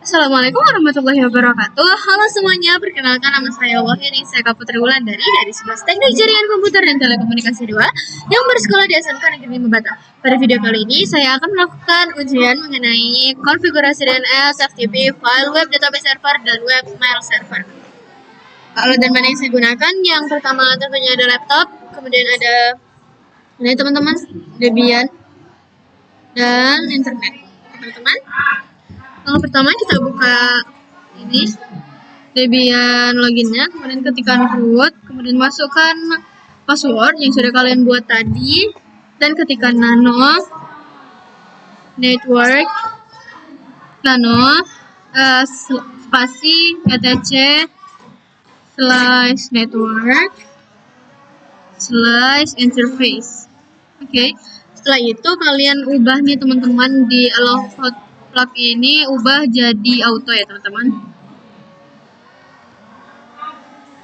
Assalamualaikum warahmatullahi wabarakatuh. Halo semuanya, perkenalkan nama saya Wahyuni Seka Putri Wulandari dari 11 Teknik Jaringan Komputer dan Telekomunikasi 2 yang bersekolah di SMK Negeri Mebata. Pada video kali ini saya akan melakukan ujian mengenai konfigurasi DNS, FTP, file web database server, dan webmail server. Alat dan mana yang saya gunakan? Yang pertama tentunya ada laptop, kemudian ada ini teman-teman, Debian, dan internet. Teman-teman, yang pertama kita buka ini Debian loginnya, kemudian ketikkan root, kemudian masukkan password yang sudah kalian buat tadi, dan ketikkan nano network spasi etc /network /interface. Oke. Setelah itu kalian ubah nih teman-teman di allow plug ini, ubah jadi auto ya teman-teman.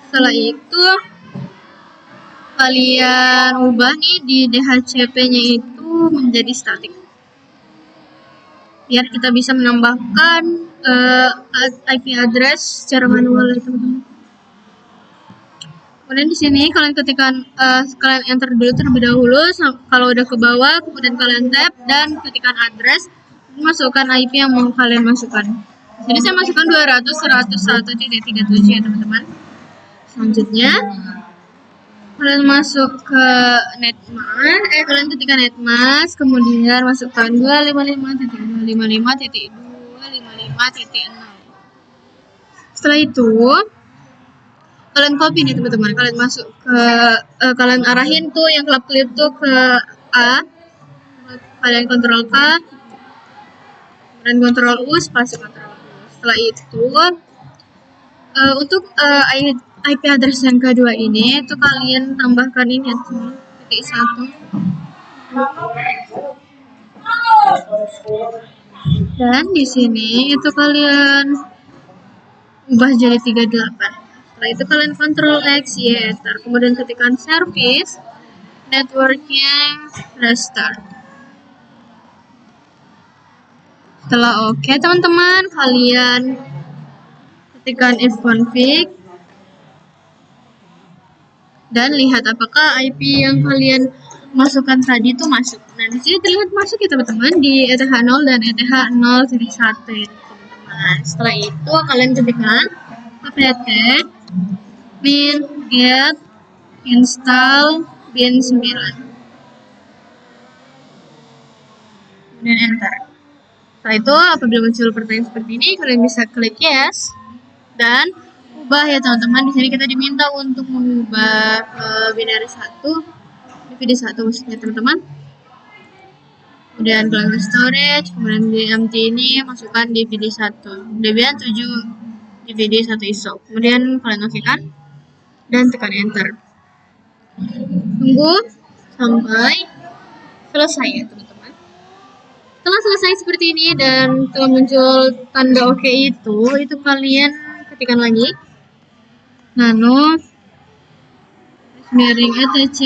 Setelah itu kalian ubah nih di DHCP-nya itu menjadi static, biar kita bisa menambahkan IP address secara manual ya teman-teman. Kemudian di sini kalian ketikkan kalian enter dulu terlebih dahulu. Kalau udah ke bawah, kemudian kalian tab dan ketikkan address, masukkan IP yang mau kalian masukkan. Jadi saya masukkan 200.101.37 ya teman-teman. Selanjutnya kalian masuk ke netmask, kalian ketikkan netmask, kemudian masukkan 255.255.255.0. Setelah itu kalian copy nih teman-teman, kalian masuk ke kalian arahin tuh yang klip tuh ke A, kalian kontrol K, kemudian kontrol U, spasi kontrol U. Setelah itu untuk IP address yang kedua ini itu kalian tambahkan ini ya teman, titik 1, dan di sini itu kalian ubah jadi 38. Setelah itu kalian Ctrl X, Y, enter. Kemudian ketikkan service, networknya restart. Setelah oke teman-teman, kalian ketikkan ifconfig dan lihat apakah IP yang kalian masukkan tadi itu masuk. Nah, di sini terlihat masuk ya teman-teman di ETH0 dan ETH 0.1 ya teman-teman. Setelah itu kalian ketikkan apt min get install bin 9, kemudian enter. Setelah itu apabila muncul pertanyaan seperti ini, kalian bisa klik yes dan ubah ya teman-teman. Di sini kita diminta untuk mengubah binary 1 DVD 1 maksudnya teman-teman. Kemudian kalian ke storage, kemudian di empty ini masukkan DVD 1 Debian 7 DVD 1 ISO. Kemudian kalian oke kan dan tekan enter. Tunggu sampai selesai ya teman-teman. Setelah selesai seperti ini dan telah muncul tanda oke itu kalian ketikkan lagi nano miring etc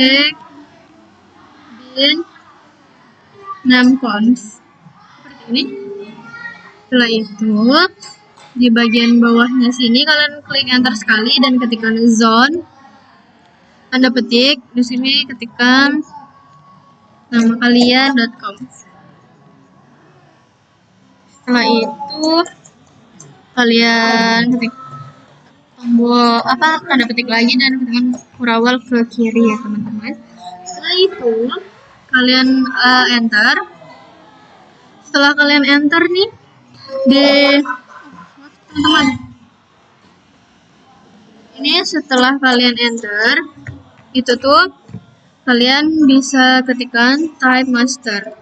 bin namconf seperti ini. Setelah itu di bagian bawahnya sini kalian klik enter sekali dan ketikkan zone, Anda petik di sini, ketikkan nama kalian .com. Setelah itu kalian ketik tombol Anda petik lagi dan ketikkan kurawal ke kiri ya teman-teman. Setelah itu kalian enter. Setelah kalian enter nih di teman-teman, ini setelah kalian enter itu tuh kalian bisa ketikkan type master.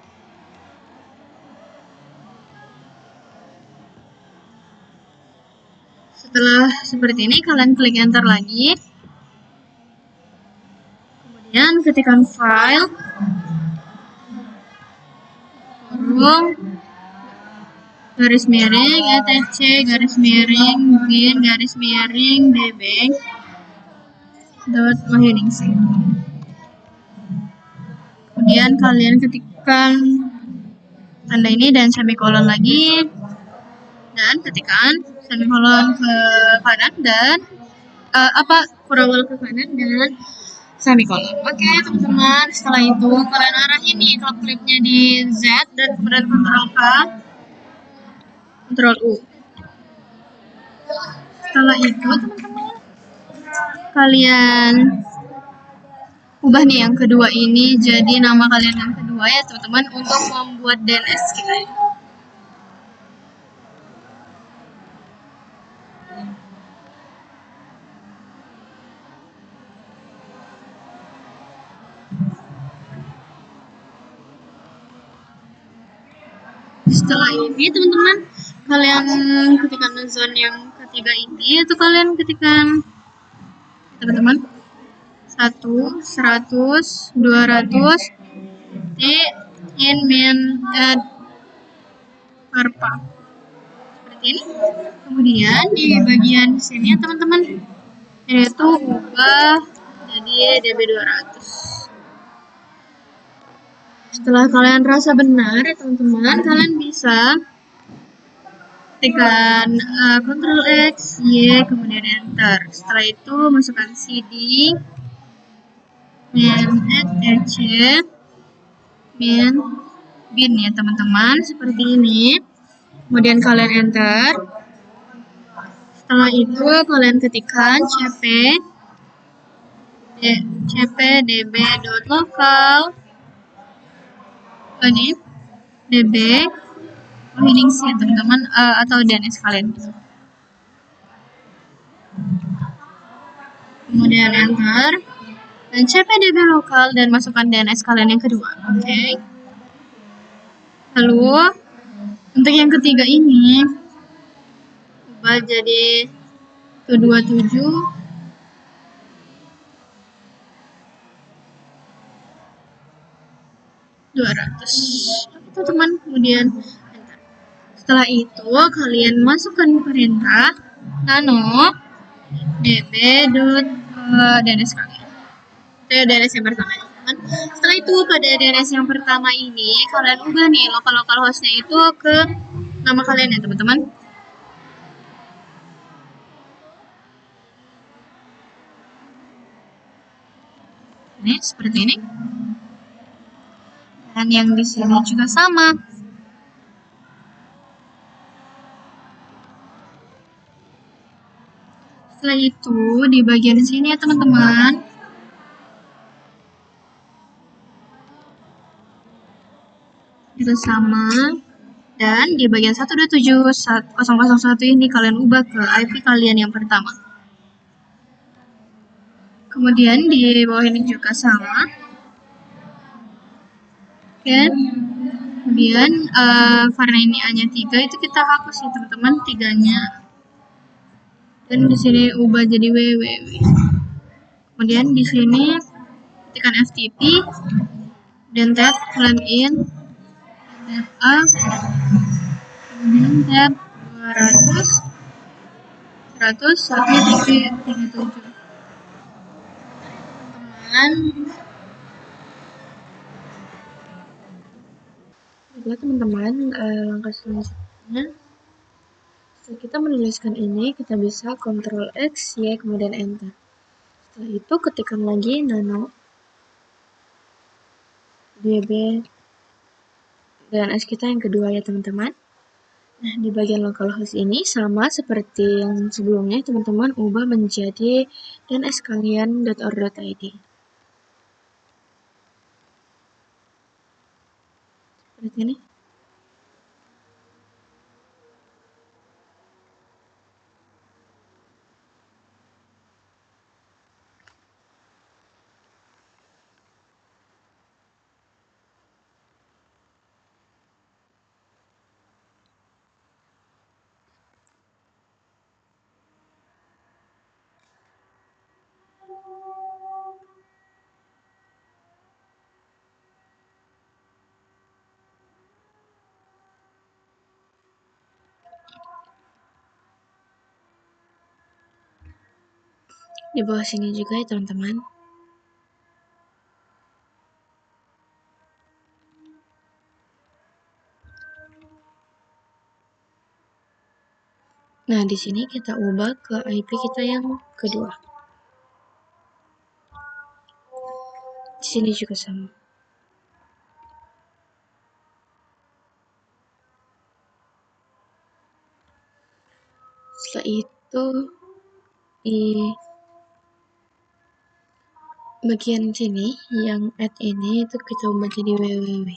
Setelah seperti ini kalian klik enter lagi, kemudian ketikkan file kurung garis miring etc garis miring bin garis miring db .wahyuningsih. Kemudian kalian ketikkan tanda ini dan semikolon lagi dan ketikkan semikolon ke kanan dan kurawal ke kanan dan semikolon. Oke, teman-teman, setelah itu kalian arahin nih klipnya di Z dan kemudian Ctrl K, Ctrl U. Setelah itu teman-teman, kalian ubah nih yang kedua ini jadi nama kalian yang kedua ya teman-teman, untuk membuat DNS kita. Setelah ini teman-teman, kalian ketikkan zone yang ketiga ini, itu kalian ketikkan teman-teman 100, 200 di in min parpa seperti ini. Kemudian di bagian sini ya teman-teman, yaitu ubah jadi db200. Setelah kalian rasa benar ya teman-teman, kalian bisa tekan Ctrl X, Y, kemudian Enter. Setelah itu masukkan cd min etc min bin ya teman-teman, seperti ini. Kemudian kalian Enter. Setelah itu kalian ketikkan cpdb.local ini db heading ya teman-teman, atau DNS kalian. Kemudian Enter dan cpdb lokal dan masukkan DNS kalian yang kedua. Oke. Lalu untuk yang ketiga ini ubah jadi 227 200 itu teman. Kemudian Enter. Setelah itu kalian masukkan perintah nano db.dns kalian. Itu DNS yang pertama ya, teman. Setelah itu pada DNS yang pertama ini kalian ubah nih lokal hostnya itu ke nama kalian ya teman-teman. Ini seperti ini. Dan yang di sini juga sama. Setelah itu di bagian sini ya teman-teman, itu sama. Dan di bagian 127.001 ini kalian ubah ke IP kalian yang pertama. Kemudian di bawah ini juga sama. Oke. Kemudian karena ini hanya 3, itu kita hapus ya teman-teman 3-nya. Dan di sini ubah jadi www. Kemudian di sini ketikkan FTP dan tab login, tab A, kemudian tab 100 sampai 37. Teman-teman, langkah selanjutnya setelah kita menuliskan ini, kita bisa Ctrl X, Y, kemudian Enter. Setelah itu ketikkan lagi nano db DNS kita yang kedua ya teman-teman. Nah, di bagian localhost ini sama seperti yang sebelumnya, teman-teman ubah menjadi DNS kalian.or.id. Seperti ini. Di bawah sini juga ya teman-teman. Nah, di sini kita ubah ke IP kita yang kedua. Di sini juga sama. Setelah itu di bagian sini yang add ini itu kita ubah jadi www.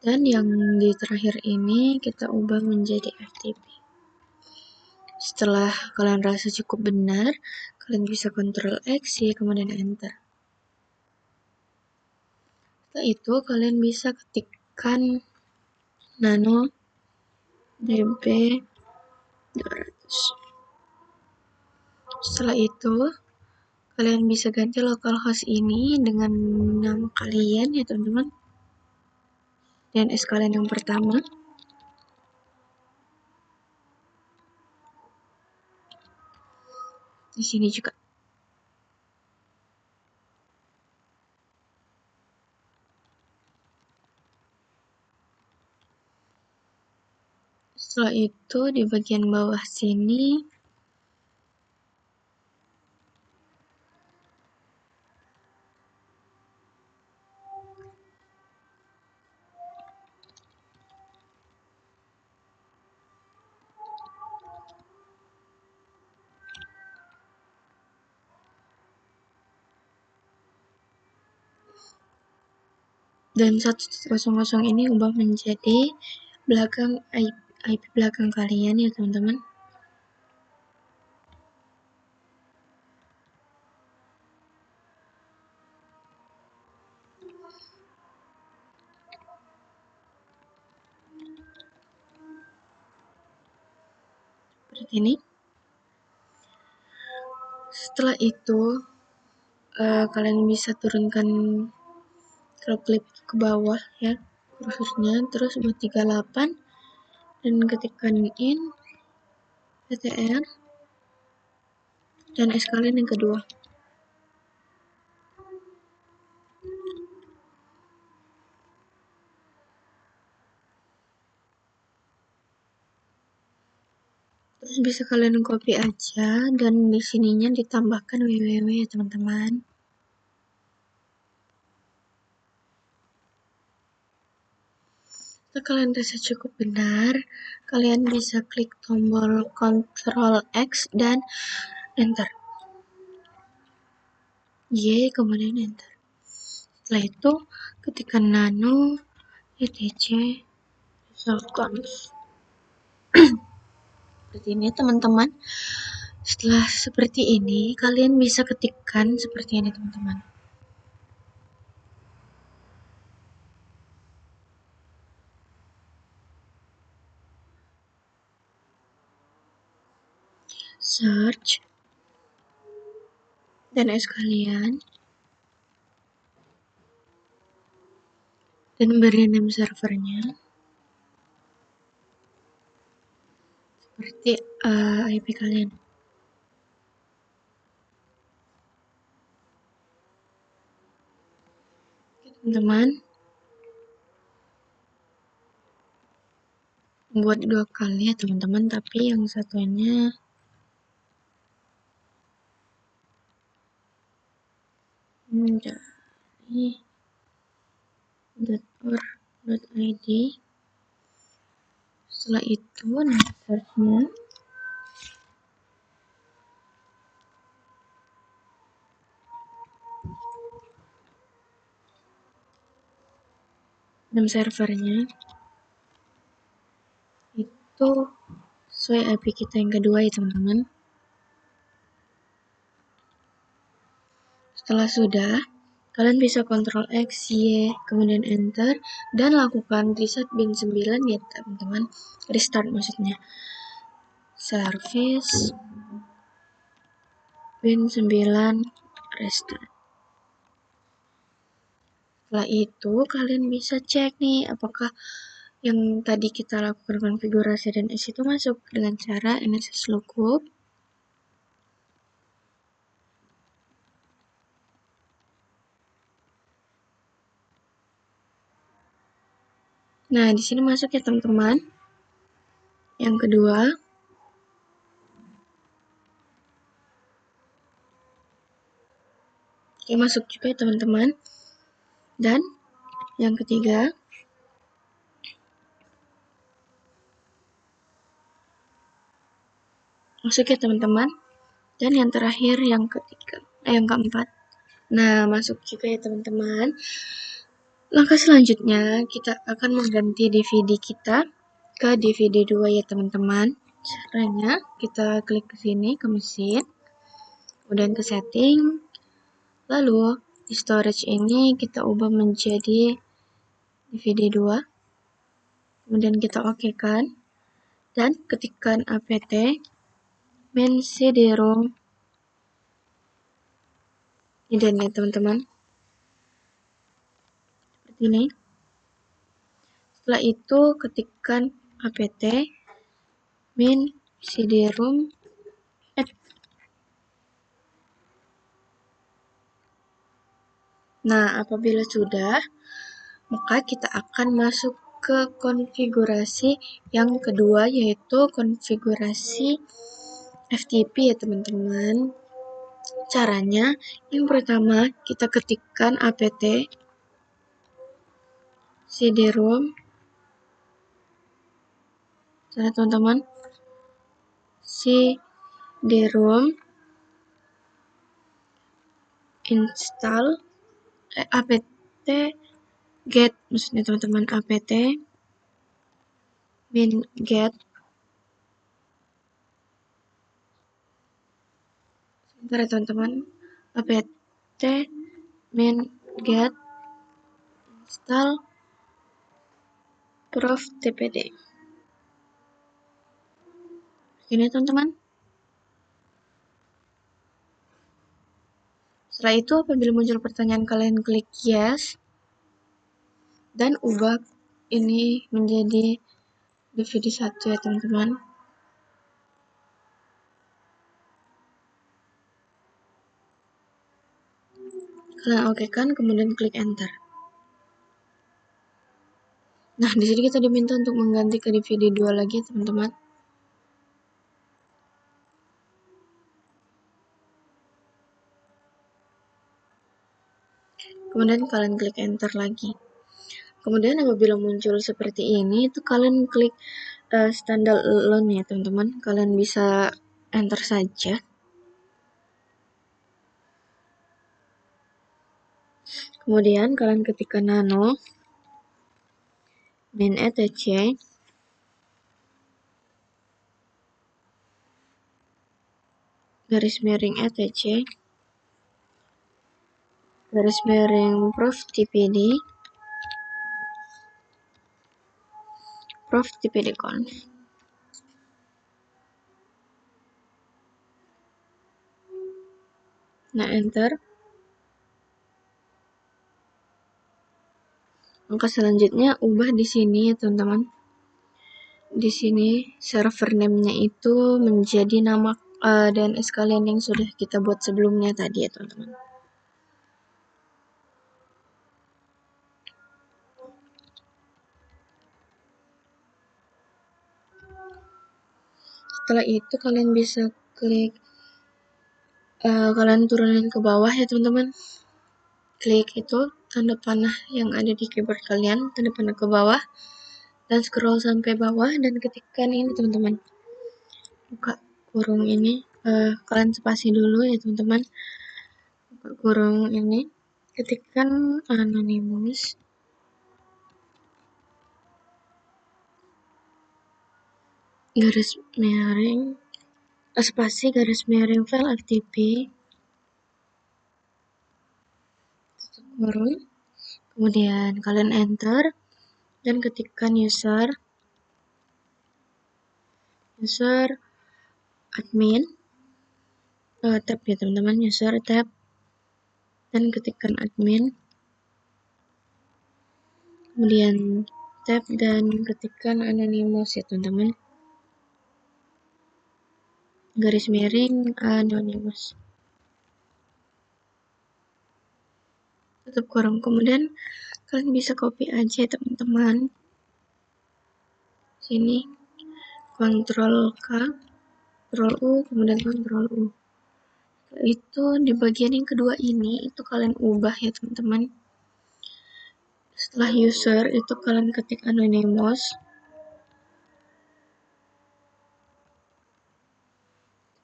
Dan yang di terakhir ini kita ubah menjadi FTP. Setelah kalian rasa cukup benar, kalian bisa Ctrl X ya, kemudian enter. Setelah itu kalian bisa ketikkan nano db 200. Setelah itu kalian bisa ganti localhost ini dengan nama kalian ya teman-teman, DNS kalian yang pertama. Di sini juga. Setelah itu di bagian bawah sini dan 100 ini ubah menjadi belakang IP belakang kalian ya teman-teman. Seperti ini. Setelah itu kalian bisa turunkan klik ke bawah ya kursornya, terus buat 38 dan ketikkan in ptr dan kalian yang kedua. Terus bisa kalian copy aja dan di sininya ditambahkan www ya teman-teman. Jika kalian rasa cukup benar, kalian bisa klik tombol Ctrl X dan enter. Y kemudian enter. Setelah itu ketikkan nano etc resultconf. Seperti ini teman-teman. Setelah seperti ini kalian bisa ketikkan seperti ini teman-teman. Search DNS kalian dan beri name servernya seperti IP kalian. Teman-teman, buat 2 kali ya teman-teman, tapi yang satunya dari .or.id. Setelah itu search-nya name servernya itu sesuai IP kita yang kedua ya teman-teman. Setelah sudah, kalian bisa Ctrl X, Y, kemudian enter dan lakukan reset bin 9 ya teman-teman. Restart maksudnya. Service bin 9 restart. Setelah itu kalian bisa cek nih apakah yang tadi kita lakukan konfigurasi DNS itu masuk dengan cara NSS lookup. Nah, di sini masuk ya teman-teman. Yang kedua, oke, masuk juga ya teman-teman. Dan yang ketiga, masuk ya teman-teman. Dan yang terakhir yang keempat. Nah, masuk juga ya teman-teman. Langkah selanjutnya kita akan mengganti DVD kita ke DVD 2 ya teman-teman. Caranya kita klik ke sini ke mesin, kemudian ke setting, lalu di storage ini kita ubah menjadi DVD 2, kemudian kita oke kan, dan ketikkan apt min cd-rom dan ya teman-teman, seperti ini. Setelah itu ketikkan apt min cd-rom. Nah, apabila sudah, maka kita akan masuk ke konfigurasi yang kedua, yaitu konfigurasi FTP ya teman-teman. Caranya, yang pertama kita ketikkan apt cd-rom. Nah, teman-teman, cd-rom install apt get, maksudnya teman-teman, apt min get. Sebentar ya teman-teman, apt min get install prof.tpd. Ini teman-teman. Setelah itu apabila muncul pertanyaan, kalian klik yes dan ubah ini menjadi DVD 1 ya teman-teman. Kalian oke kan, kemudian klik enter. Nah, di sini kita diminta untuk mengganti ke DVD 2 lagi teman-teman. Kemudian kalian klik enter lagi. Kemudian apabila muncul seperti ini, itu kalian klik standard alone ya teman-teman. Kalian bisa enter saja. Kemudian kalian ketikkan nano min etc garis miring etc garis miring prof.tpd conf. Nah, enter. Langkah selanjutnya ubah di sini ya teman-teman. Di sini server name-nya itu menjadi nama DNS kalian yang sudah kita buat sebelumnya tadi ya teman-teman. Setelah itu kalian bisa klik, kalian turunin ke bawah ya teman-teman. Klik itu tanda panah yang ada di keyboard kalian, tanda panah ke bawah, dan scroll sampai bawah dan ketikkan ini teman-teman. Buka kurung ini, kalian spasi dulu ya teman-teman. Buka kurung ini, ketikkan anonymous. Garis miring spasi garis miring file FTP tutup kurung, kemudian kalian enter dan ketikkan user admin tab ya teman-teman, user tab, dan ketikkan admin, kemudian tab dan ketikkan anonymous ya teman-teman, garis miring anonymous, tutup kurung. Kemudian kalian bisa copy aja teman-teman sini Ctrl K, Ctrl U, kemudian Ctrl U. Itu di bagian yang kedua ini itu kalian ubah ya teman-teman. Setelah user itu kalian ketik anonymous.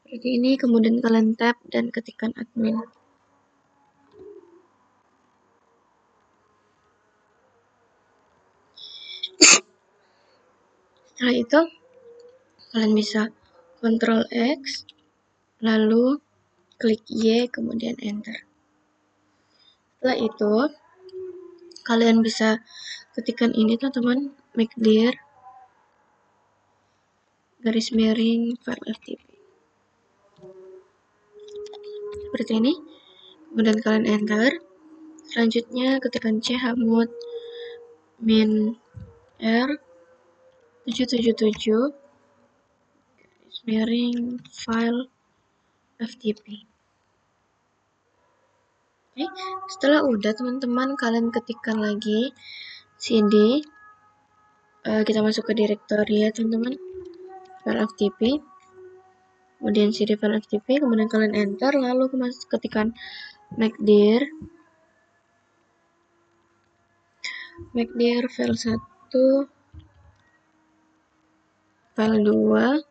Seperti ini, kemudian kalian tab dan ketikkan admin. Setelah itu kalian bisa Ctrl X, lalu klik Y, kemudian enter. Setelah itu kalian bisa ketikkan ini teman-teman, mcdir garis miring file FTP. Seperti ini. Kemudian kalian enter. Selanjutnya ketikkan chmod min r 777 garis miring file FTP. Oke, setelah udah teman-teman kalian ketikkan lagi cd, kita masuk ke direktori ya teman-teman, file FTP, kemudian cd file FTP, kemudian kalian enter, lalu ketikkan mcdir file 1, file 2,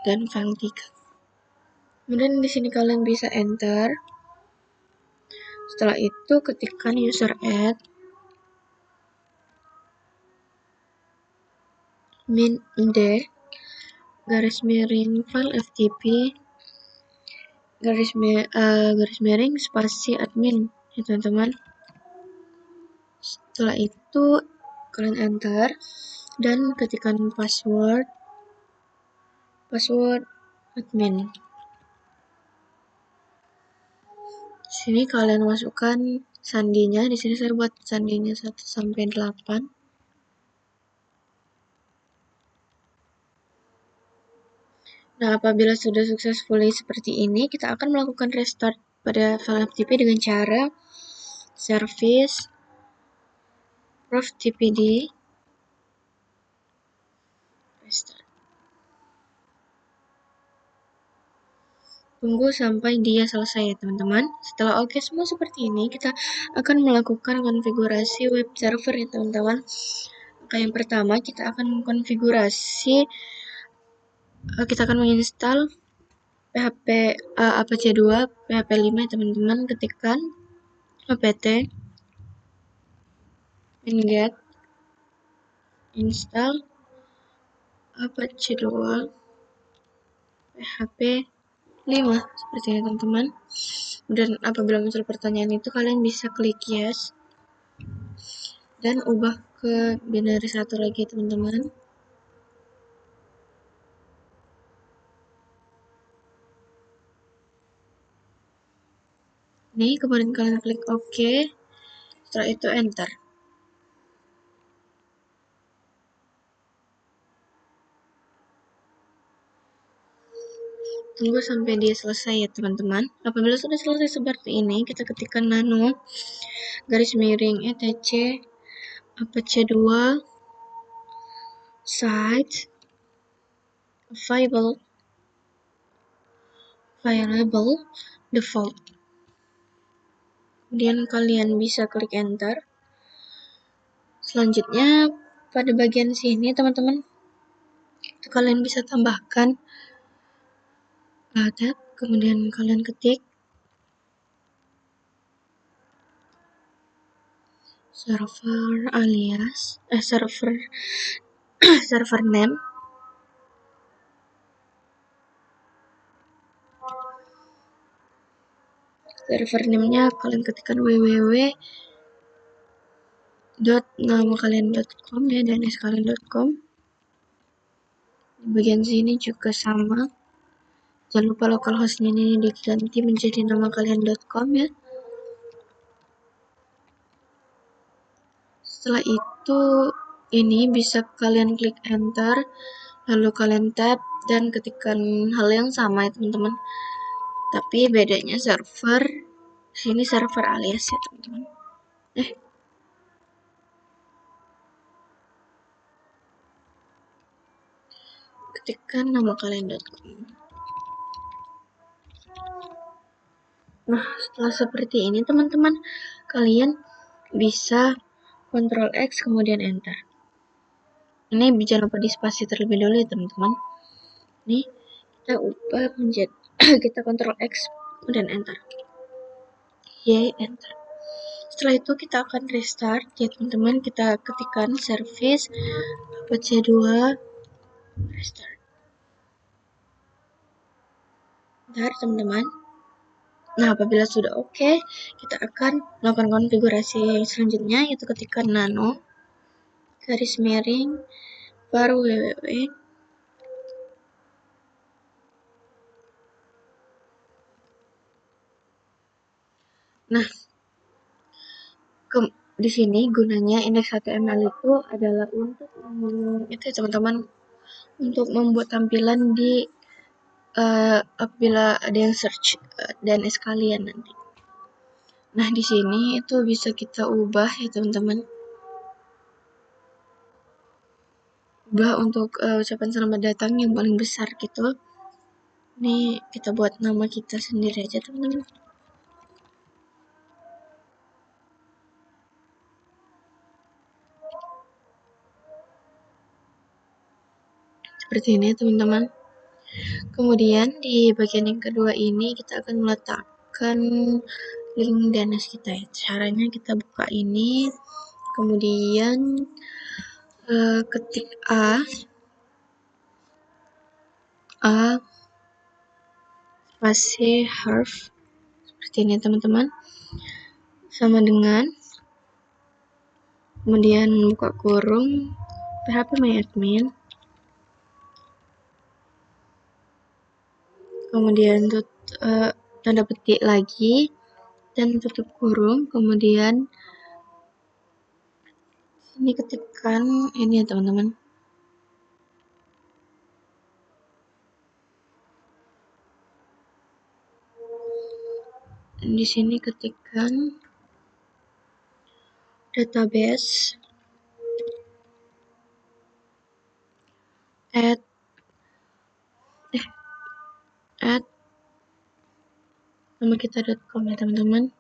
dan file 3. Kemudian di sini kalian bisa enter. Setelah itu ketikkan user add min d garis miring file FTP garis miring spasi admin ya teman-teman. Setelah itu kalian enter dan ketikkan password admin. Sini kalian masukkan sandinya. Di sini saya buat sandinya 1 sampai 8. Nah, apabila sudah successfully seperti ini, kita akan melakukan restart pada file FTP dengan cara service profTPD restart. Tunggu sampai dia selesai ya teman-teman. Setelah oke semua seperti ini, kita akan melakukan konfigurasi web server ya teman-teman. Yang pertama kita akan mengkonfigurasi, kita akan menginstal PHP Apache 2, PHP 5 ya teman-teman. Ketikkan apt get install Apache 2 PHP 5 seperti ini teman-teman. Dan apabila muncul pertanyaan itu kalian bisa klik yes dan ubah ke binary 1 lagi teman-teman. Nih, kemudian kalian klik OK. Setelah itu enter. Tunggu sampai dia selesai ya teman-teman. Apabila sudah selesai seperti ini, kita ketikkan nano garis miring etc apache 2 site available default. Kemudian kalian bisa klik enter. Selanjutnya pada bagian sini teman-teman, kalian bisa tambahkan tab, kemudian kalian ketik server alias server name, server name-nya kalian ketikkan www.namakalian.com ya, dnskalian.com. Di bagian sini juga sama, jangan lupa localhost-nya ini diganti menjadi namakalian.com ya. Setelah itu ini bisa kalian klik enter, lalu kalian tab dan ketikkan hal yang sama ya teman-teman, tapi bedanya server sini server alias ya teman-teman. ketikkan nama kalian.com. Nah, setelah seperti ini teman-teman, kalian bisa Ctrl X kemudian enter. Ini jangan lupa di spasi terlebih dahulu ya teman-teman. Ini kita ubah menjadi kita Ctrl X kemudian enter. Enter. Setelah itu kita akan restart ya teman-teman. Kita ketikkan service C2 restart. Bentar teman-teman. Nah, apabila sudah oke, kita akan melakukan konfigurasi selanjutnya, yaitu ketikkan nano garis miring var www. Nah, di sini gunanya indeks HTML itu adalah untuk itu ya teman-teman, untuk membuat tampilan di apabila ada yang search dan kalian nanti. Nah, di sini itu bisa kita ubah ya teman-teman. Ubah untuk ucapan selamat datang yang paling besar gitu. Ini kita buat nama kita sendiri aja teman-teman. Seperti ini teman-teman. Kemudian di bagian yang kedua ini kita akan meletakkan link DNS kita ya. Caranya kita buka ini, kemudian ketik A spasi harf seperti ini teman-teman, sama dengan kemudian buka kurung phpMyAdmin, kemudian tanda petik lagi dan tutup kurung, kemudian ini ketikkan ini ya teman-teman. Dan di sini ketikkan database at nama kita.com ya teman-teman.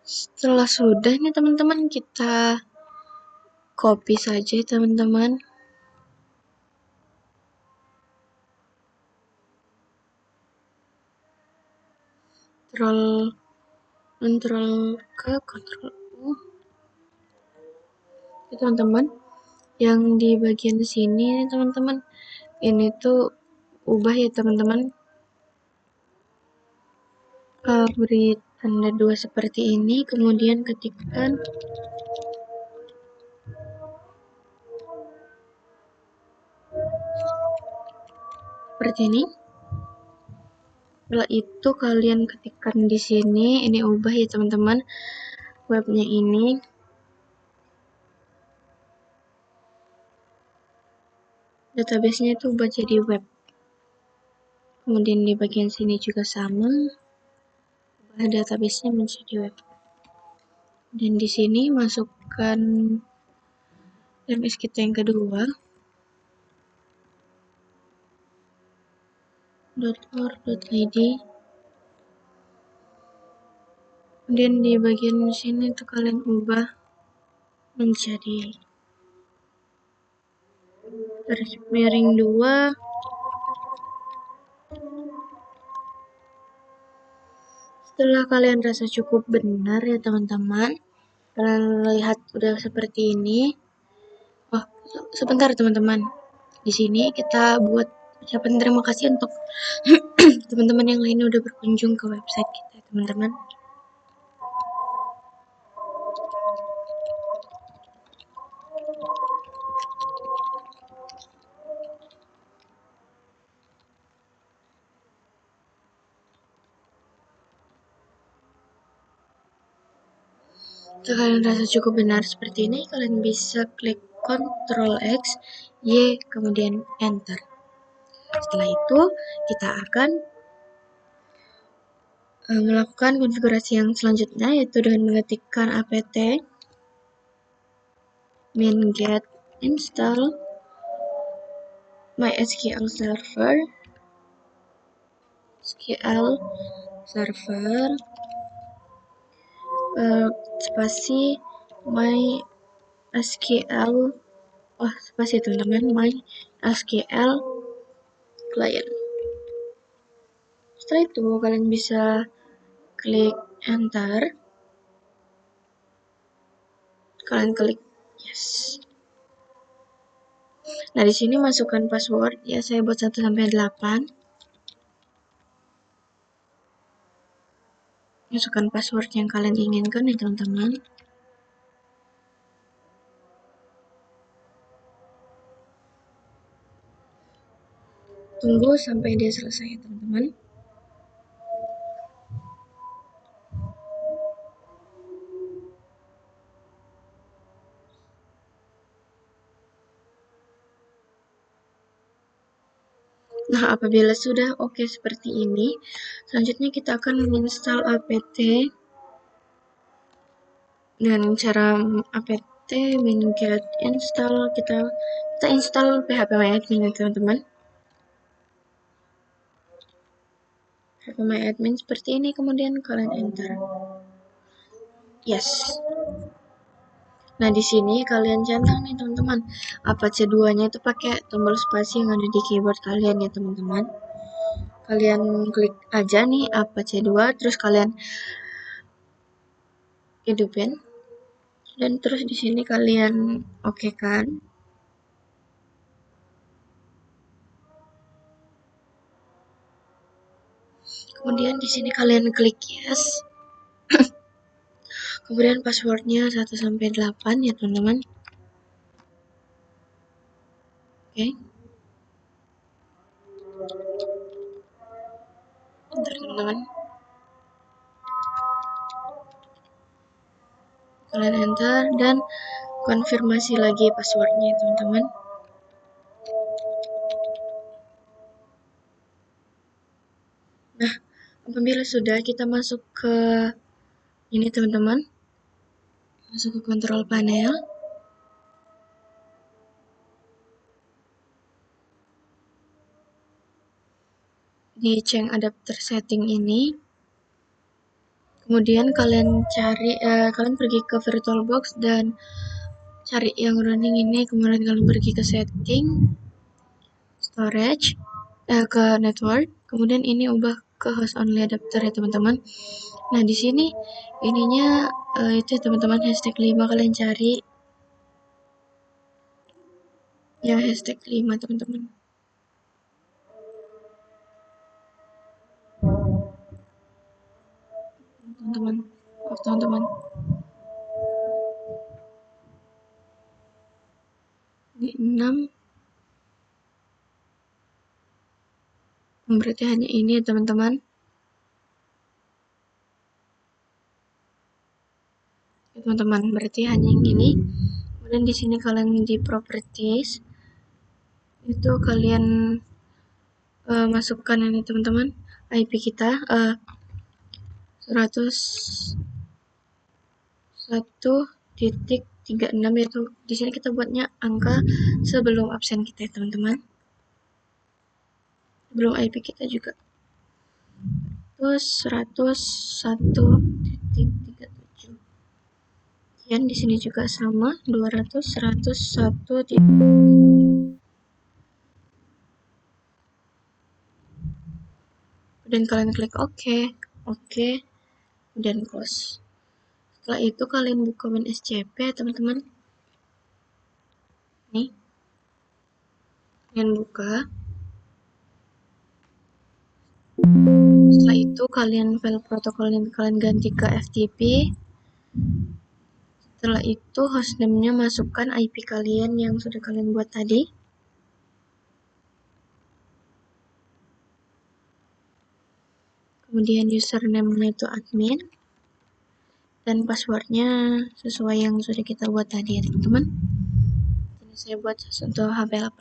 Setelah sudah nih teman-teman, kita copy saja teman-teman. Ctrl ke Ctrl U. Ya, teman-teman, yang di bagian sini teman-teman, ini tuh ubah ya teman-teman. Beri tanda 2 seperti ini, kemudian ketikkan seperti ini. Setelah itu kalian ketikkan di sini, ini ubah ya teman-teman, webnya ini. Database-nya itu ubah jadi web. Kemudian di bagian sini juga sama, ubah database-nya menjadi web. Dan di sini masukkan DNS kita yang kedua, .org.id. Kemudian di bagian sini tuh kalian ubah menjadi garis miring 2. Setelah kalian rasa cukup benar ya teman-teman, kalian lihat udah seperti ini. Oh, sebentar teman-teman. Di sini kita buat ucapan terima kasih untuk teman-teman yang lainnya udah berkunjung ke website kita teman-teman. Jika kalian rasa cukup benar seperti ini, kalian bisa klik Ctrl X, Y, kemudian Enter. Setelah itu, kita akan melakukan konfigurasi yang selanjutnya, yaitu dengan mengetikkan apt min-get install MySQL server spasi MySQL spasi teman-teman, MySQL client. Setelah itu kalian bisa klik enter, kalian klik yes. Nah, di sini masukkan password, ya saya buat 1 sampai 8. Masukkan password yang kalian inginkan ya teman-teman. Tunggu sampai dia selesai ya teman-teman. Nah, apabila sudah oke seperti ini, selanjutnya kita akan menginstal apt dengan cara apt min-get install. Kita install phpMyAdmin ya teman-teman. phpMyAdmin seperti ini, kemudian kalian enter. Yes. Nah, di sini kalian centang nih teman-teman. Apache 2-nya itu pakai tombol spasi yang ada di keyboard kalian ya teman-teman. Kalian klik aja nih Apache 2, terus kalian hidupin. Dan terus di sini kalian oke kan. Kemudian di sini kalian klik yes. Kemudian passwordnya 1 sampai 8 ya teman-teman. Oke. Bentar teman-teman. Kalian enter dan konfirmasi lagi passwordnya teman-teman. Nah, apabila sudah, kita masuk ke ini teman-teman. Masuk ke control panel. Di change adapter setting ini. Kemudian kalian kalian pergi ke VirtualBox dan cari yang running ini, kemudian kalian pergi ke setting, storage, ke network, kemudian ini ubah ke host only adapter ya teman-teman. Nah, di sini ininya itu teman-teman hashtag 5 kalian cari. Ya, hashtag 5 teman-teman. Teman-teman. Di 6 berarti hanya ini ya teman-teman. Ya, teman-teman, berarti hanya yang ini. Kemudian di sini kalian di properties itu kalian masukkan ini teman-teman, IP kita 101.36, yaitu di sini kita buatnya angka sebelum absen kita ya teman-teman, sebelum IP kita juga. Terus 101.37. Kemudian di sini juga sama 101. Dan kalian klik OK, dan close. Setelah itu kalian buka WinSCP teman-teman. Nih, kalian buka. Setelah itu kalian file protokolnya kalian ganti ke FTP. Setelah itu hostname-nya masukkan IP kalian yang sudah kalian buat tadi. Kemudian username-nya itu admin. Dan passwordnya sesuai yang sudah kita buat tadi ya teman-teman. Ini saya buat untuk HP8.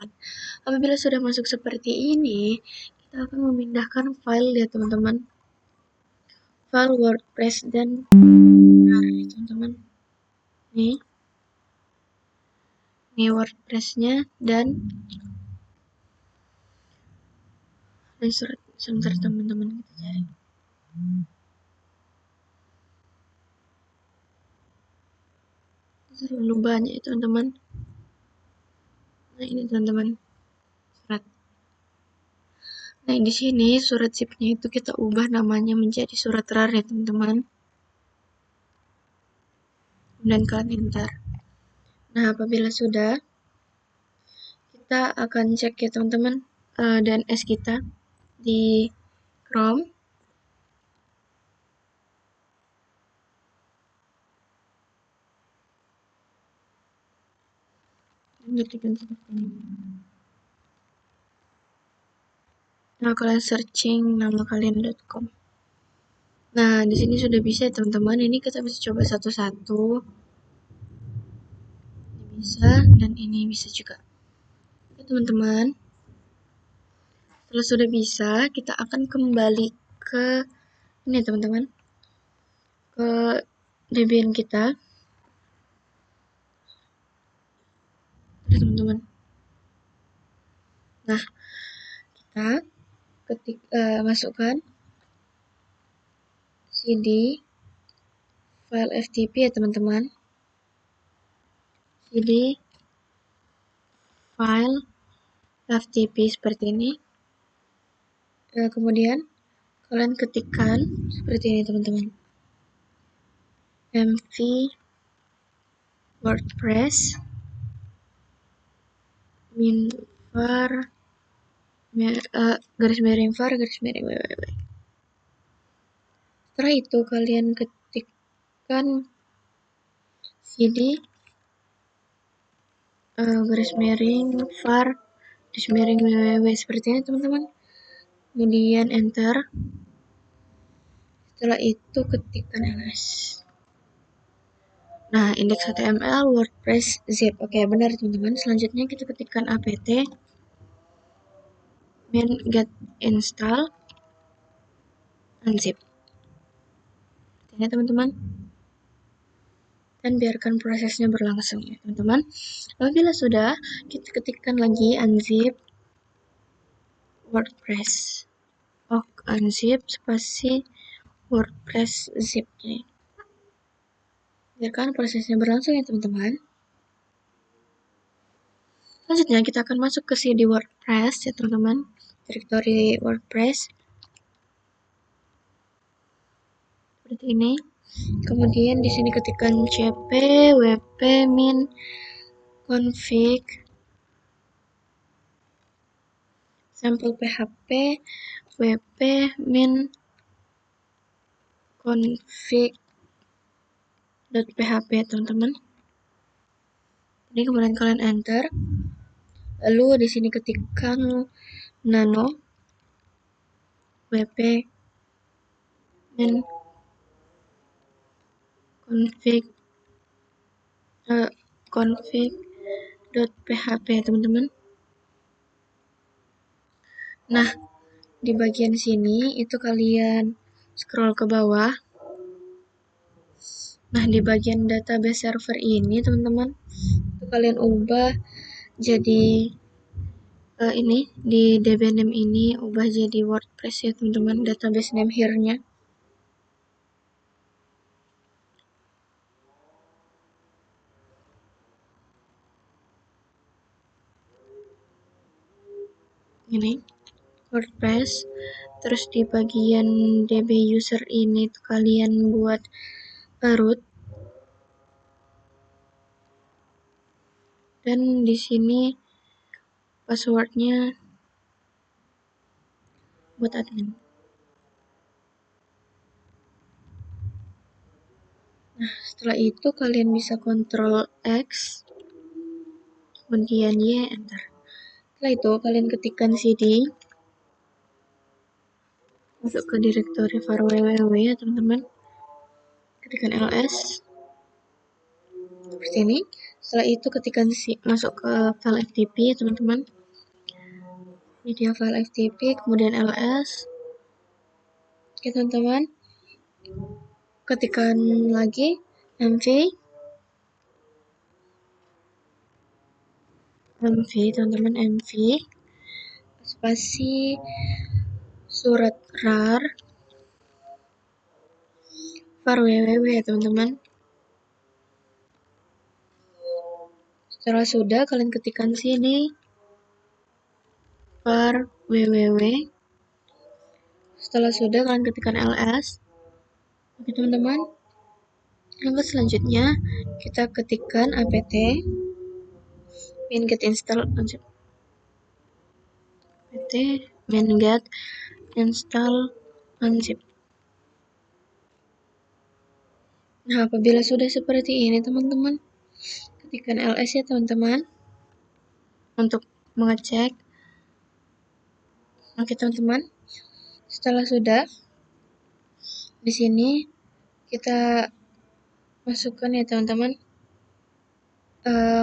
Apabila sudah masuk seperti ini, kita akan memindahkan file ya teman-teman. file WordPress dan teman-teman. Nih WordPress-nya dan surat. Sebentar teman-teman, kita cari. Terlalu banyak ya teman-teman. Nah ini teman-teman surat. Nah di sini surat zip-nya itu kita ubah namanya menjadi surat rar ya teman-teman. Dan kalian enter. Nah apabila sudah, kita akan cek ya teman-teman dan S kita di Chrome. Ketikkan seperti ini. Nah kalian searching nama kalian.com. Nah di sini sudah bisa ya teman-teman. Ini kita bisa coba satu-satu. Ini bisa dan ini bisa juga. Oke teman-teman. Setelah sudah bisa, kita akan kembali ke ini teman-teman, ke Debian kita. Teman-teman. Nah, kita masukkan cd file FTP ya teman-teman. cd file FTP seperti ini. Kemudian kalian ketikkan seperti ini teman-teman. mv WordPress minvar garis miring www. Setelah itu kalian ketikkan cd garis miring var garis miring www seperti ini teman-teman. Kemudian enter. Setelah itu ketikkan ls. Nah, index.html WordPress zip. Oke, benar teman-teman. Selanjutnya kita ketikkan apt min get install unzip. Ini teman-teman. Dan biarkan prosesnya berlangsung ya teman-teman. Apabila sudah, kita ketikkan lagi unzip WordPress. Unzip spasi WordPress zip-nya. Biarkan prosesnya berlangsung ya teman-teman. Selanjutnya kita akan masuk ke cd WordPress ya teman-teman, direktori WordPress seperti ini. Kemudian di sini ketikkan cp wp min config sampel php wp min config.php ya teman-teman. Ini kemudian kalian enter. Lalu di sini ketikkan nano wp min config.php ya teman-teman. Nah, di bagian sini itu kalian scroll ke bawah. Nah, di bagian database server ini teman-teman, itu kalian ubah jadi ini di DB name ini ubah jadi WordPress ya teman-teman, database name here-nya. Ini WordPress. Terus di bagian DB user ini tuh kalian buat root. Dan di sini passwordnya buat admin. Nah, setelah itu kalian bisa Ctrl X, kemudian Y, enter. Setelah itu kalian ketikkan cd, masuk ke direktori var www ya teman-teman. Ketikkan ls seperti ini. Setelah itu ketikkan masuk ke file FTP ya teman-teman. Media file FTP, kemudian ls. Oke teman-teman. Ketikkan lagi mv teman-teman, mv spasi surat rar var www ya teman-teman. Setelah sudah, kalian ketikkan sini var www. Setelah sudah, kalian ketikkan ls. Oke teman-teman, langkah selanjutnya kita ketikkan apt min-get install apt min-get install unzip. Nah, apabila sudah seperti ini teman-teman, ketikkan ls ya teman-teman untuk mengecek. Oke teman-teman, setelah sudah, di sini kita masukkan ya teman-teman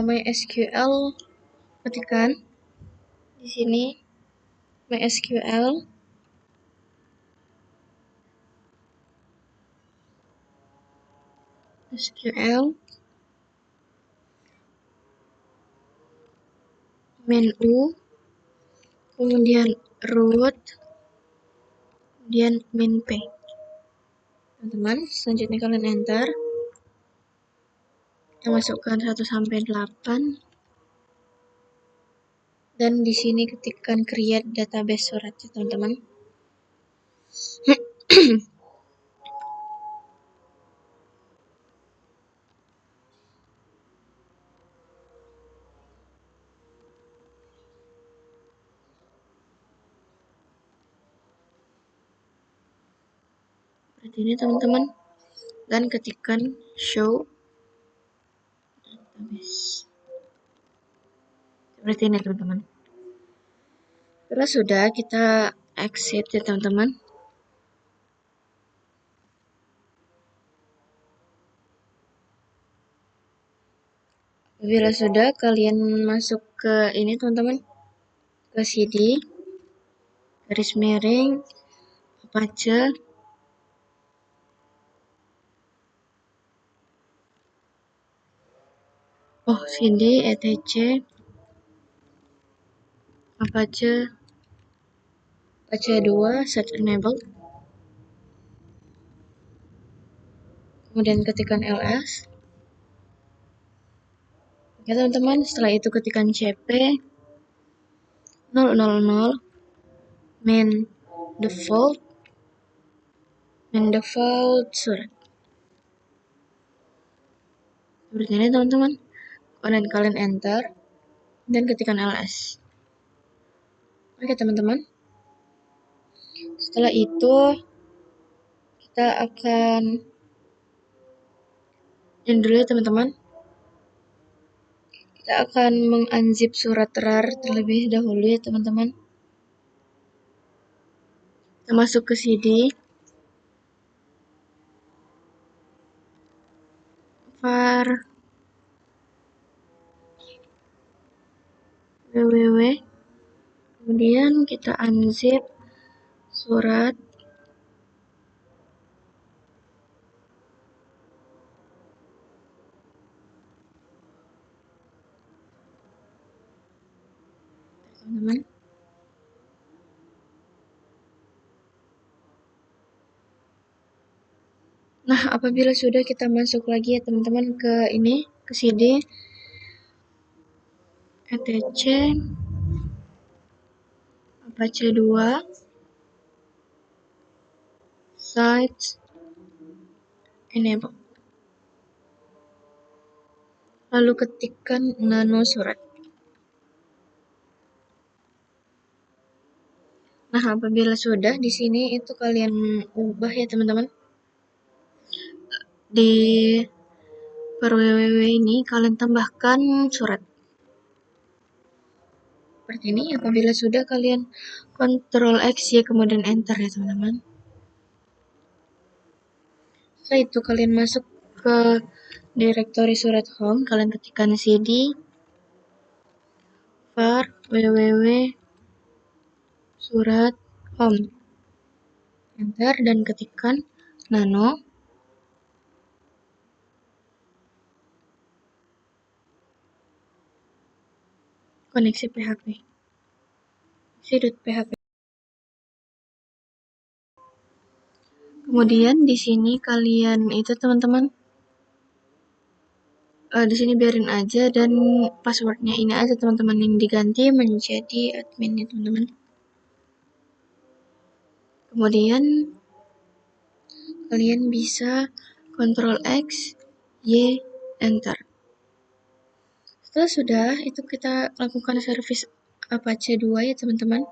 MySQL, ketikkan di sini MySQL menu, kemudian root, kemudian min-p. Teman-teman, selanjutnya kalian enter. Kita masukkan 1 sampai 8. Dan di sini ketikkan create database surat ya teman-teman. Seperti ini teman-teman. Dan ketikkan show database. Seperti ini teman-teman. Setelah sudah, kita exit ya teman-teman. Bila sudah, kalian masuk ke ini teman-teman, ke cd garis miring apache cd etc apache 2 set enable, kemudian ketikkan ls. Oke teman-teman, setelah itu ketikkan cp 000 main default surat. Seperti ini teman-teman. Kemudian kalian enter dan ketikkan ls. Oke teman-teman, setelah itu kita akan ini dulu ya teman-teman. Kita akan mengunzip surat rar terlebih dahulu ya teman-teman. Kita masuk ke cd var www, kemudian kita unzip surat teman-teman. Nah, apabila sudah, kita masuk lagi ya teman-teman ke ini, ke cd etc apache 2 site enable, lalu ketikkan nano surat. Nah, apabila sudah, di sini itu kalian ubah ya teman-teman. Di var www ini kalian tambahkan surat. Seperti ini. Apabila sudah, kalian Ctrl X ya, kemudian enter ya teman-teman. Setelah itu kalian masuk ke direktori surat home, kalian ketikkan cd var www surat home, enter dan ketikkan nano, koneksi PHP, .php. Kemudian di sini kalian itu teman-teman, di sini biarin aja dan passwordnya ini aja teman-teman yang diganti menjadi adminnya teman-teman. Kemudian kalian bisa Ctrl X, Y, Enter. Setelah sudah, itu kita lakukan service Apache 2 ya teman-teman.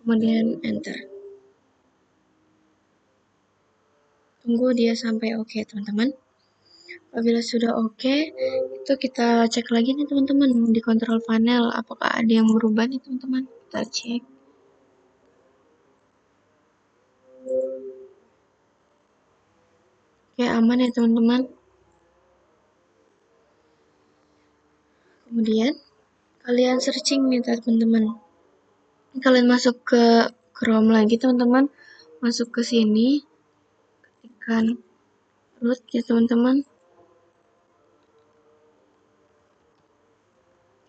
Kemudian Enter. Tunggu dia sampai oke teman-teman. Apabila sudah oke, itu kita cek lagi nih teman-teman di control panel apakah ada yang berubah nih teman-teman. Kita cek. Oke, aman ya teman-teman. Kemudian kalian searching nih teman-teman. Kalian masuk ke Chrome lagi teman-teman. Masuk ke sini. Ketikkan root ya teman-teman.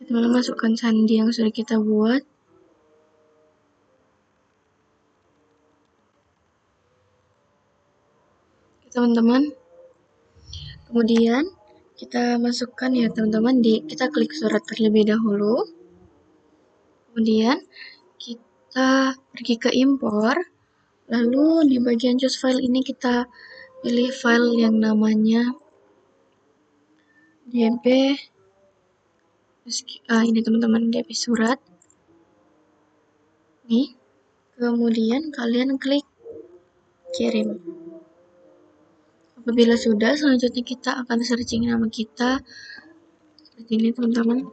Kita masukkan sandi yang sudah kita buat. Teman-teman. Kemudian kita masukkan ya teman-teman, kita klik surat terlebih dahulu. Kemudian kita pergi ke impor. Lalu di bagian choose file ini kita pilih file yang namanya db. Ini teman-teman, db surat. Nih. Kemudian kalian klik kirim. Apabila sudah, selanjutnya kita akan searching nama kita seperti ini teman-teman.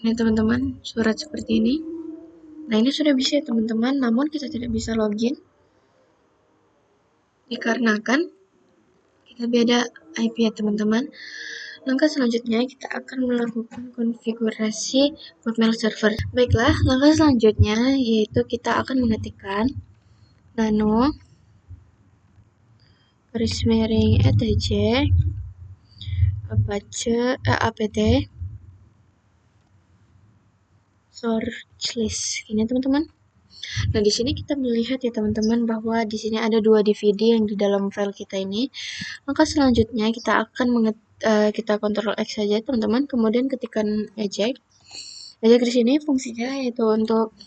Ini teman-teman, surat seperti ini. Nah, ini sudah bisa ya teman-teman, namun kita tidak bisa login dikarenakan kita beda IP ya teman-teman. Langkah selanjutnya kita akan melakukan konfigurasi Hotmail server. Baiklah, langkah selanjutnya yaitu kita akan mengetikkan nano garis miring etc apt source list. Ini teman-teman. Nah, di sini kita melihat ya teman-teman bahwa di sini ada 2 DVD yang di dalam file kita ini. Maka selanjutnya kita akan kita Ctrl X saja teman-teman, kemudian ketikkan eject. Eject di sini fungsinya yaitu untuk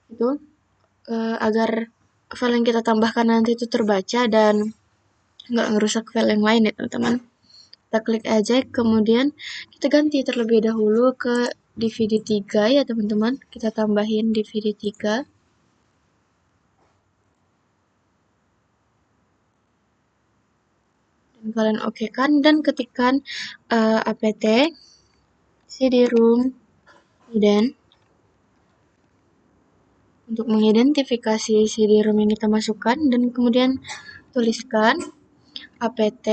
itu agar file yang kita tambahkan nanti itu terbaca dan nggak ngerusak file yang lain ya teman-teman. Kita klik eject, kemudian kita ganti terlebih dahulu ke DVD 3 ya teman-teman. Kita tambahin DVD 3. Dan kalian oke kan dan ketikkan apt cd-rom dan untuk mengidentifikasi cd-rom yang kita masukkan dan kemudian tuliskan apt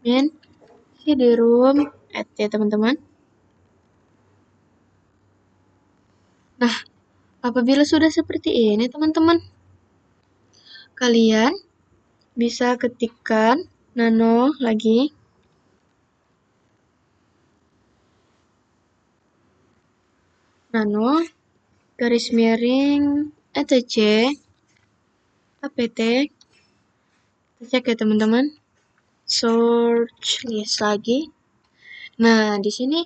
min cd-rom ya teman-teman. Nah, apabila sudah seperti ini teman-teman, kalian bisa ketikkan nano lagi. Nano garis miring etc apt. Kita cek ya teman-teman. Search list lagi. Nah, di sini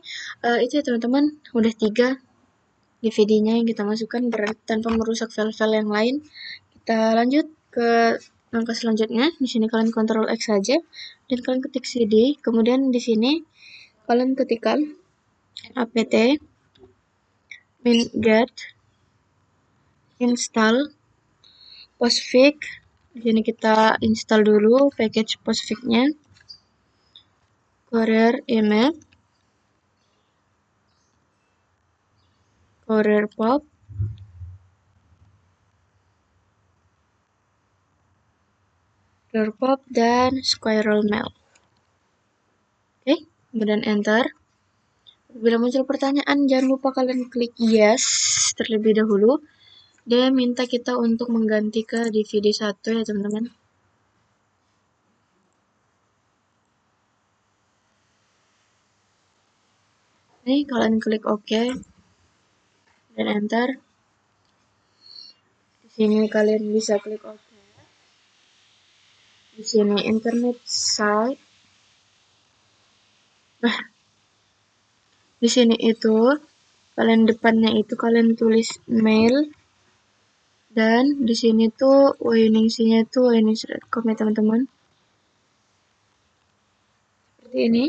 itu ya teman-teman, udah 3 DVD-nya yang kita masukkan tanpa merusak file-file yang lain. Kita lanjut ke langkah selanjutnya. Di sini kalian Ctrl X saja dan kalian ketik cd. Kemudian di sini kalian ketikkan apt min-get install postfix. Di sini kita install dulu package postfix-nya. Courier email, Courier pop, dan Squirrel mail. Oke, kemudian enter. Bila muncul pertanyaan, jangan lupa kalian klik yes terlebih dahulu. Dia minta kita untuk mengganti ke DVD 1 ya teman-teman. Nih kalian klik OK dan enter. Di sini kalian bisa klik OK. Di sini internet site. Nah, di sini itu kalian depannya itu kalian tulis mail, dan di sini tuh Wayningsi-nya itu wayningsi.com ya teman-teman. Seperti ini.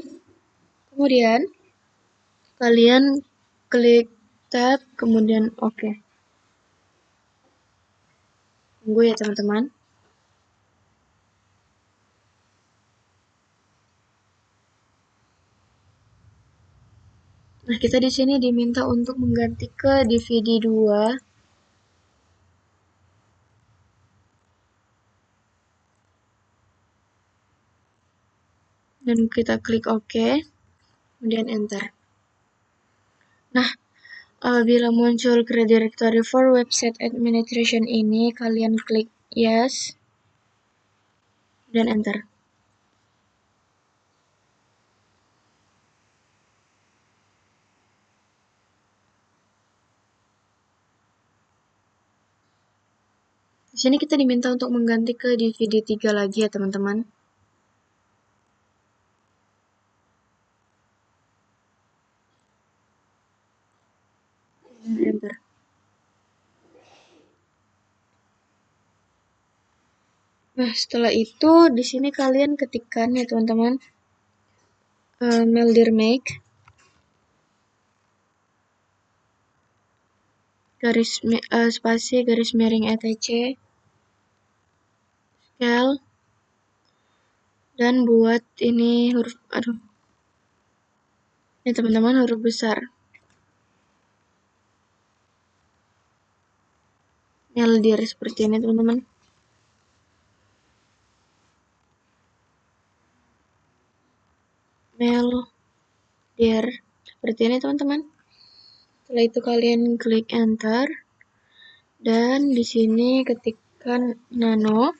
Kemudian kalian klik tab, kemudian OK. Tunggu ya teman-teman. Nah, kita di sini diminta untuk mengganti ke DVD 2. Dan kita klik OK, kemudian enter. Nah, apabila muncul create directory for website administration ini, kalian klik yes, dan enter. Di sini kita diminta untuk mengganti ke DVD 3 lagi ya teman-teman. Enter. Nah, setelah itu di sini kalian ketikkan ya teman-teman, Meldirmake spasi garis miring etc scale, dan buat ini huruf ini teman-teman huruf besar. Meldir seperti ini teman-teman. Meldir seperti ini teman-teman. Setelah itu kalian klik enter, dan di sini ketikkan nano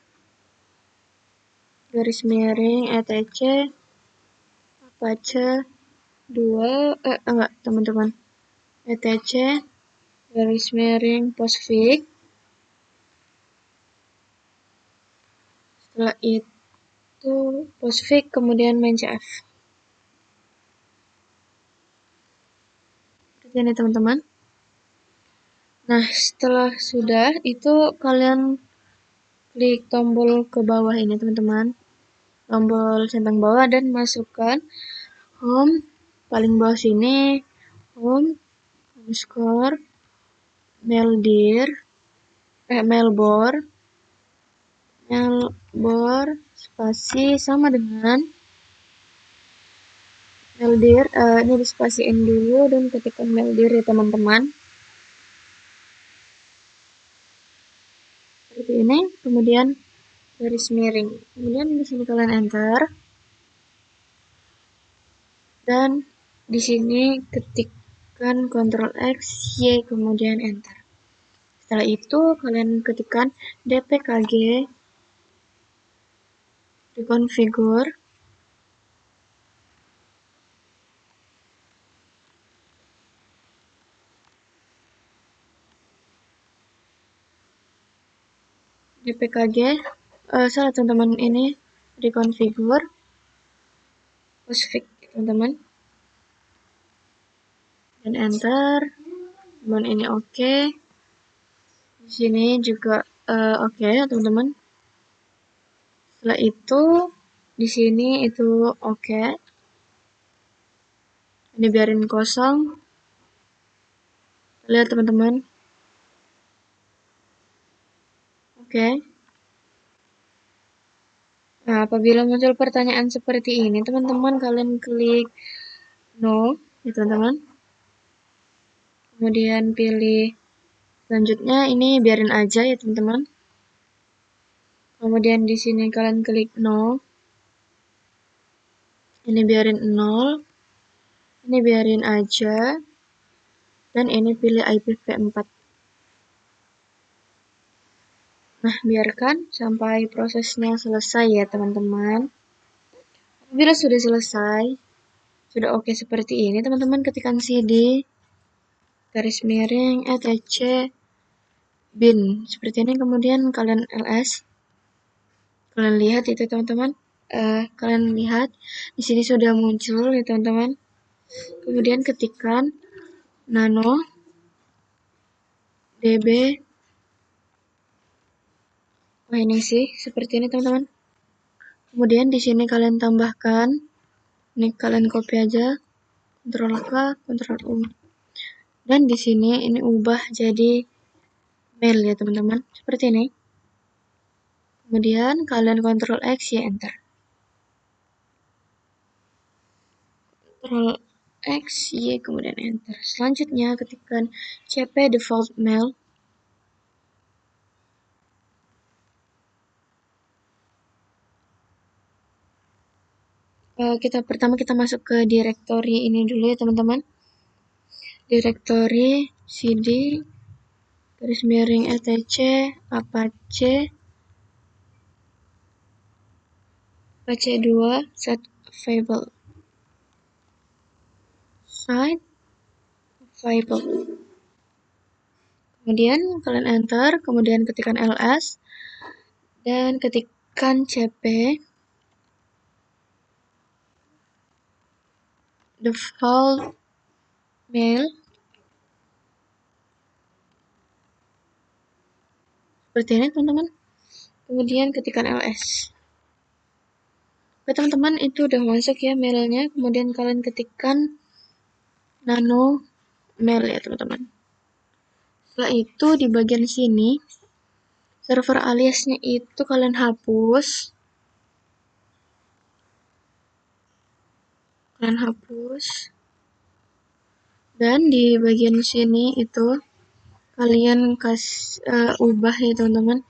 garis miring etc apache 2 enggak teman-teman, etc garis miring postfix. Setelah itu postfix kemudian main cf. Seperti ini teman-teman. Nah, setelah sudah itu kalian klik tombol ke bawah ini teman-teman, tombol centang bawah, dan masukkan home paling bawah sini, home underscore melbor spasi sama dengan meldir, ini dispasiin dulu dan ketikkan meldir ya teman-teman. Seperti ini, kemudian garis miring, kemudian di sini kalian enter, dan di sini ketikkan Ctrl X Y kemudian enter. Setelah itu kalian ketikkan dpkg reconfigure dpkg salah teman-teman, ini reconfigure postfix teman-teman, dan enter. Kemudian ini oke. Di sini juga oke teman-teman. Setelah itu di sini itu oke. Ini biarin kosong. Lihat teman-teman. Oke. Nah, apabila muncul pertanyaan seperti ini, teman-teman kalian klik no ya teman-teman. Kemudian pilih selanjutnya, ini biarin aja ya teman-teman. Kemudian di sini kalian klik no. ini biarin 0, ini biarin aja, dan ini pilih IPv4. Nah, biarkan sampai prosesnya selesai ya teman-teman. Bila sudah selesai, sudah oke seperti ini, teman-teman ketikkan cd garis miring etc bin seperti ini, kemudian kalian ls. Kalian lihat itu teman-teman, kalian lihat di sini sudah muncul ya teman-teman. Kemudian ketikkan nano db. Wah, ini sih seperti ini teman-teman. Kemudian di sini kalian tambahkan, ini kalian copy aja, Ctrl K, Ctrl U. Dan di sini ini ubah jadi mail ya teman-teman, seperti ini. Kemudian kalian Ctrl X, Y, Enter. Ctrl X, Y, kemudian Enter. Selanjutnya ketikkan cp default mail. Pertama kita masuk ke direktori ini dulu ya teman-teman. Direktori cd garis miring etc apache 2 set available site available. Kemudian kalian enter, kemudian ketikkan ls dan ketikkan cp default mail seperti ini teman-teman. Kemudian ketikkan ls. Oke teman-teman, itu udah masuk ya mailnya. Kemudian kalian ketikkan nano mail ya teman-teman. Setelah itu di bagian sini server aliasnya itu kalian hapus. Dan di bagian sini itu kalian ubah ya teman-teman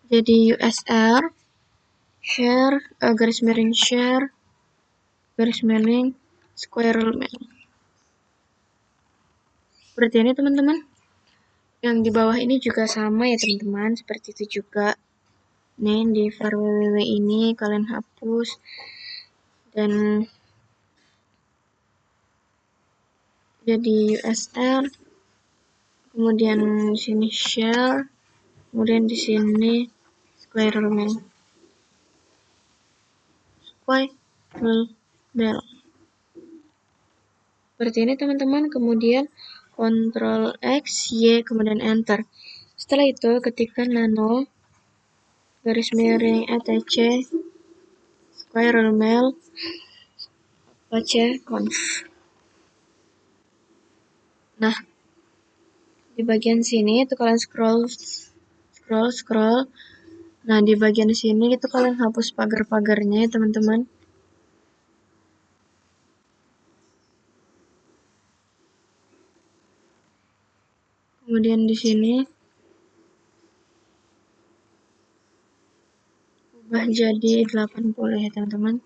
jadi USR share garis miring share garis miring squirrel mail seperti ini teman-teman. Yang di bawah ini juga sama ya teman-teman, seperti itu juga. Nih di var www ini kalian hapus dan jadi USR, kemudian di sini share, kemudian di sini squirrel mail. Seperti ini teman-teman. Kemudian Ctrl X, Y, kemudian Enter. Setelah itu ketikkan nano garis miring etc squirrel mail apache conf. Nah, di bagian sini itu kalian scroll. Nah, di bagian sini itu kalian hapus pagar-pagarnya ya teman-teman. Kemudian di sini ubah jadi 80 ya teman-teman.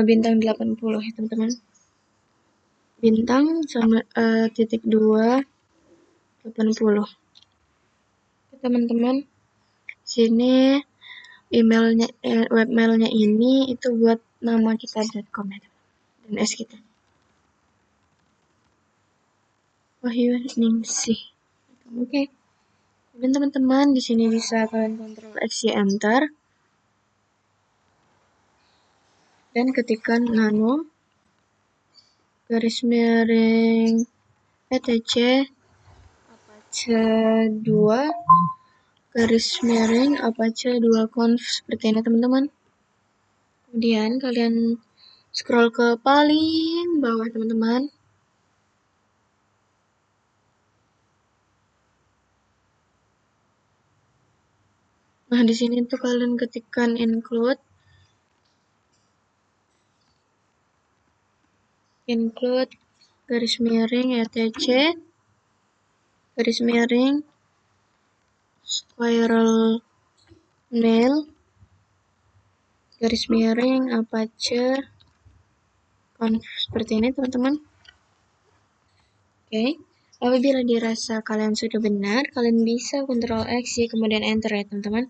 Bintang 80 ya teman-teman. Bintang sama titik 2 80. Teman-teman, sini emailnya webmailnya ini itu buat nama kita.com ya, dan S kita Wahyu Ningsih. Oke. Dan teman-teman di sini bisa kalian Ctrl X, Y, Enter dan ketikkan nano garis miring etc apache 2 garis miring apache 2 conf seperti ini teman-teman. Kemudian kalian scroll ke paling bawah teman-teman. Nah, di sini tuh kalian ketikkan include garis miring etc garis miring squirrel mail garis miring aperture conv seperti ini teman-teman. Oke. Apabila dirasa kalian sudah benar, kalian bisa Ctrl X, Y, kemudian Enter ya teman-teman.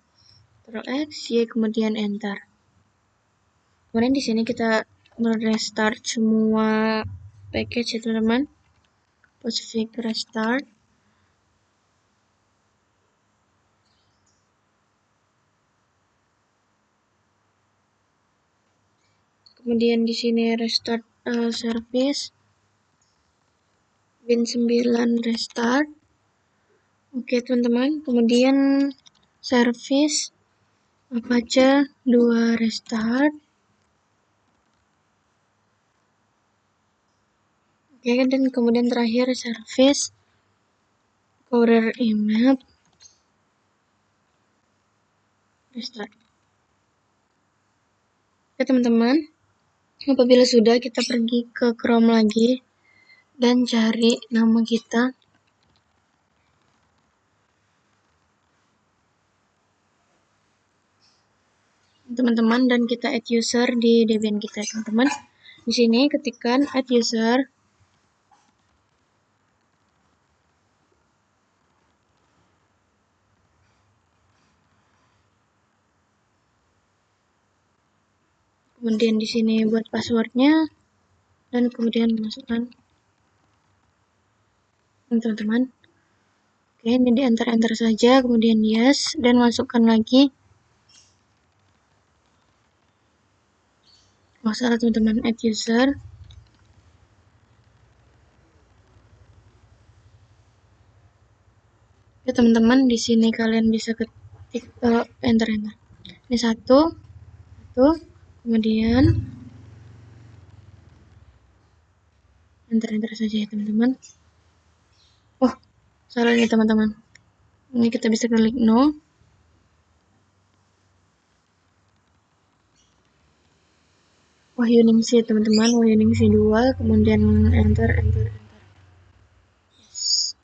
Ctrl X, Y, kemudian Enter. Kemudian di sini kita merestart semua package ya teman-teman. Pacific restart. Kemudian di sini restart service. Win 9 restart. Oke teman-teman, kemudian service aperture 2 restart. Oke, dan kemudian terakhir service courier IMAP restart. Oke teman-teman, apabila sudah, kita pergi ke Chrome lagi dan cari nama kita. Teman-teman, dan kita add user di Debian kita teman-teman. Di sini ketikkan add user. Kemudian di sini buat passwordnya dan kemudian masukkan teman-teman. Oke, ini di enter saja, kemudian yes dan masukkan lagi. Oh, salah teman-teman, add user. Ya teman-teman, di sini kalian bisa ketik enter. Ini satu, kemudian enter saja ya teman-teman. Oh, salah nih teman-teman. Ini kita bisa klik no. Wahyuningsi teman-teman, Wahyuningsi 2, kemudian enter. Yes.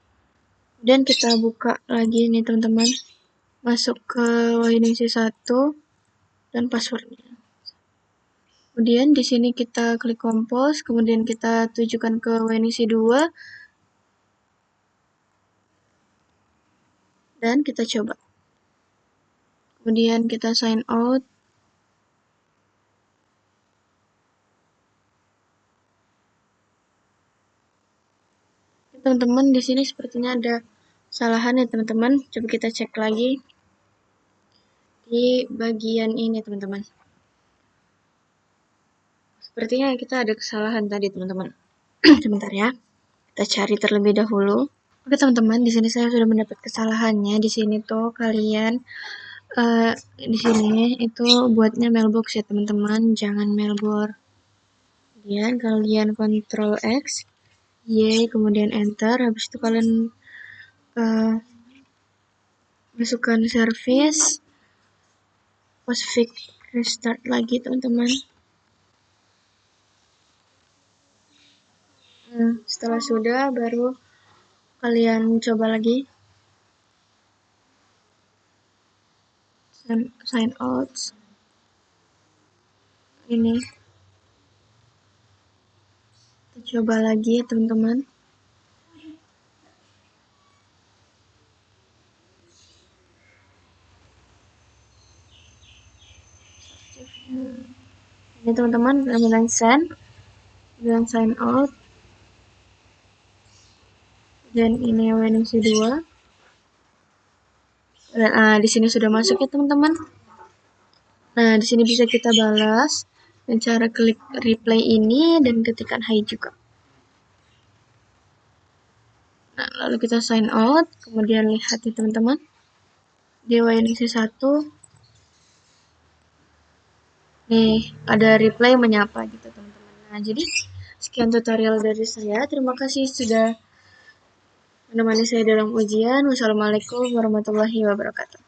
Dan kita buka lagi nih teman-teman. Masuk ke Wahyuningsi 1 dan passwordnya. Kemudian di sini kita klik compose, kemudian kita tujukan ke Wahyuningsi 2 dan kita coba. Kemudian kita sign out. Teman-teman, di sini sepertinya ada kesalahan ya teman-teman. Coba kita cek lagi di bagian ini teman-teman. Sepertinya kita ada kesalahan tadi teman-teman. Sebentar ya, kita cari terlebih dahulu. Oke teman-teman, di sini saya sudah mendapat kesalahannya. Di sini tuh kalian di sini itu buatnya mailbox ya teman-teman, jangan mailbox. Kemudian kalian Ctrl X, Y, kemudian enter. Habis itu kalian masukkan service Pacific restart lagi teman-teman. Setelah sudah, baru kalian coba lagi sign out. Ini kita coba lagi teman-teman. Ini teman-teman, bilang send, bilang sign out, dan ini Wahyuningsi 2. Dan di sini sudah masuk ya teman-teman. Nah, di sini bisa kita balas dengan cara klik replay ini dan ketikkan hi juga. Nah, lalu kita sign out, kemudian lihat ya teman-teman. Di Wahyuningsi 1. Nih, ada replay menyapa gitu teman-teman. Nah, jadi sekian tutorial dari saya. Terima kasih sudah menemani saya dalam ujian. Wassalamualaikum warahmatullahi wabarakatuh.